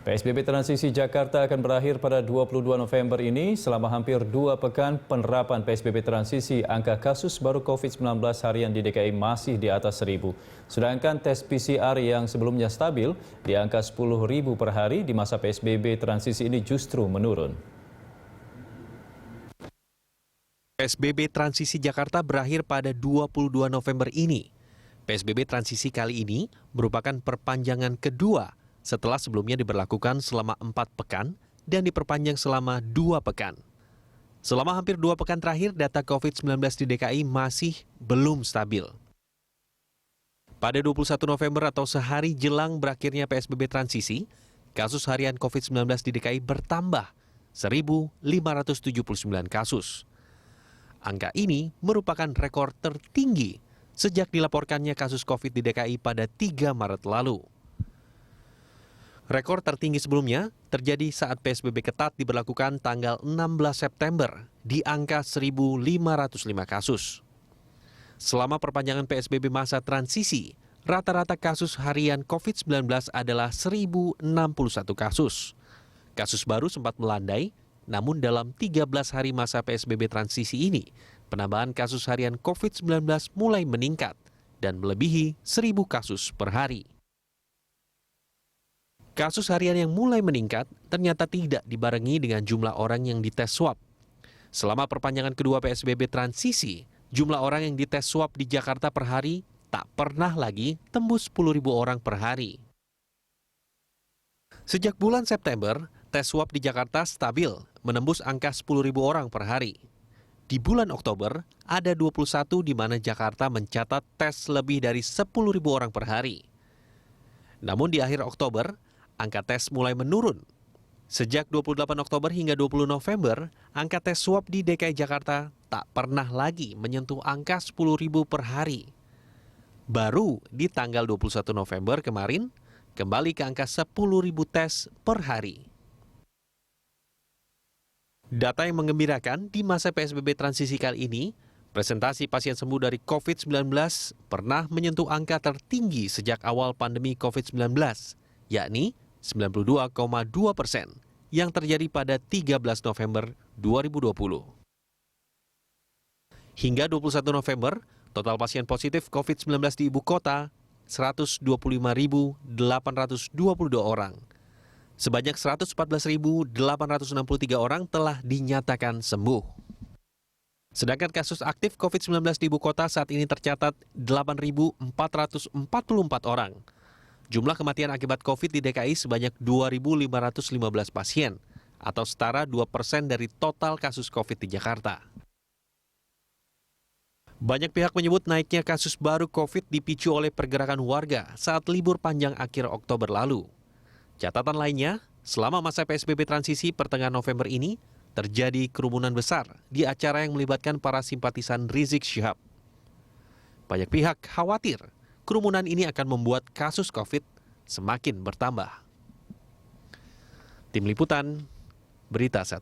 PSBB transisi Jakarta akan berakhir pada 22 November ini. Selama hampir 2 pekan penerapan PSBB transisi, angka kasus baru COVID-19 harian di DKI masih di atas 1.000. Sedangkan tes PCR yang sebelumnya stabil di angka 10.000 per hari, di masa PSBB transisi ini justru menurun. PSBB transisi Jakarta berakhir pada 22 November ini. PSBB transisi kali ini merupakan perpanjangan kedua setelah sebelumnya diberlakukan selama 4 pekan dan diperpanjang selama 2 pekan. Selama hampir 2 pekan terakhir, data COVID-19 di DKI masih belum stabil. Pada 21 November atau sehari jelang berakhirnya PSBB transisi, kasus harian COVID-19 di DKI bertambah 1.579 kasus. Angka ini merupakan rekor tertinggi sejak dilaporkannya kasus COVID di DKI pada 3 Maret lalu. Rekor tertinggi sebelumnya terjadi saat PSBB ketat diberlakukan tanggal 16 September di angka 1.505 kasus. Selama perpanjangan PSBB masa transisi, rata-rata kasus harian COVID-19 adalah 1.061 kasus. Kasus baru sempat melandai, namun dalam 13 hari masa PSBB transisi ini, penambahan kasus harian COVID-19 mulai meningkat dan melebihi 1.000 kasus per hari. Kasus harian yang mulai meningkat ternyata tidak dibarengi dengan jumlah orang yang dites swab. Selama perpanjangan kedua PSBB transisi, jumlah orang yang dites swab di Jakarta per hari tak pernah lagi tembus 10.000 orang per hari. Sejak bulan September, tes swab di Jakarta stabil menembus angka 10.000 orang per hari. Di bulan Oktober, ada 21 di mana Jakarta mencatat tes lebih dari 10.000 orang per hari. Namun di akhir Oktober, angka tes mulai menurun. Sejak 28 Oktober hingga 20 November, angka tes swab di DKI Jakarta tak pernah lagi menyentuh angka 10.000 per hari. Baru di tanggal 21 November kemarin, kembali ke angka 10.000 tes per hari. Data yang menggembirakan di masa PSBB transisi kali ini, presentasi pasien sembuh dari COVID-19 pernah menyentuh angka tertinggi sejak awal pandemi COVID-19, yakni 92,2% yang terjadi pada 13 November 2020. Hingga 21 November, total pasien positif COVID-19 di ibu kota 125.822 orang. Sebanyak 114.863 orang telah dinyatakan sembuh. Sedangkan kasus aktif COVID-19 di ibu kota saat ini tercatat 8.444 orang. Jumlah kematian akibat COVID di DKI sebanyak 2.515 pasien, atau setara 2% dari total kasus COVID di Jakarta. Banyak pihak menyebut naiknya kasus baru COVID dipicu oleh pergerakan warga saat libur panjang akhir Oktober lalu. Catatan lainnya, selama masa PSBB transisi pertengahan November ini, terjadi kerumunan besar di acara yang melibatkan para simpatisan Rizik Syihab. Banyak pihak khawatir kerumunan ini akan membuat kasus COVID semakin bertambah. Tim Liputan, Berita Set.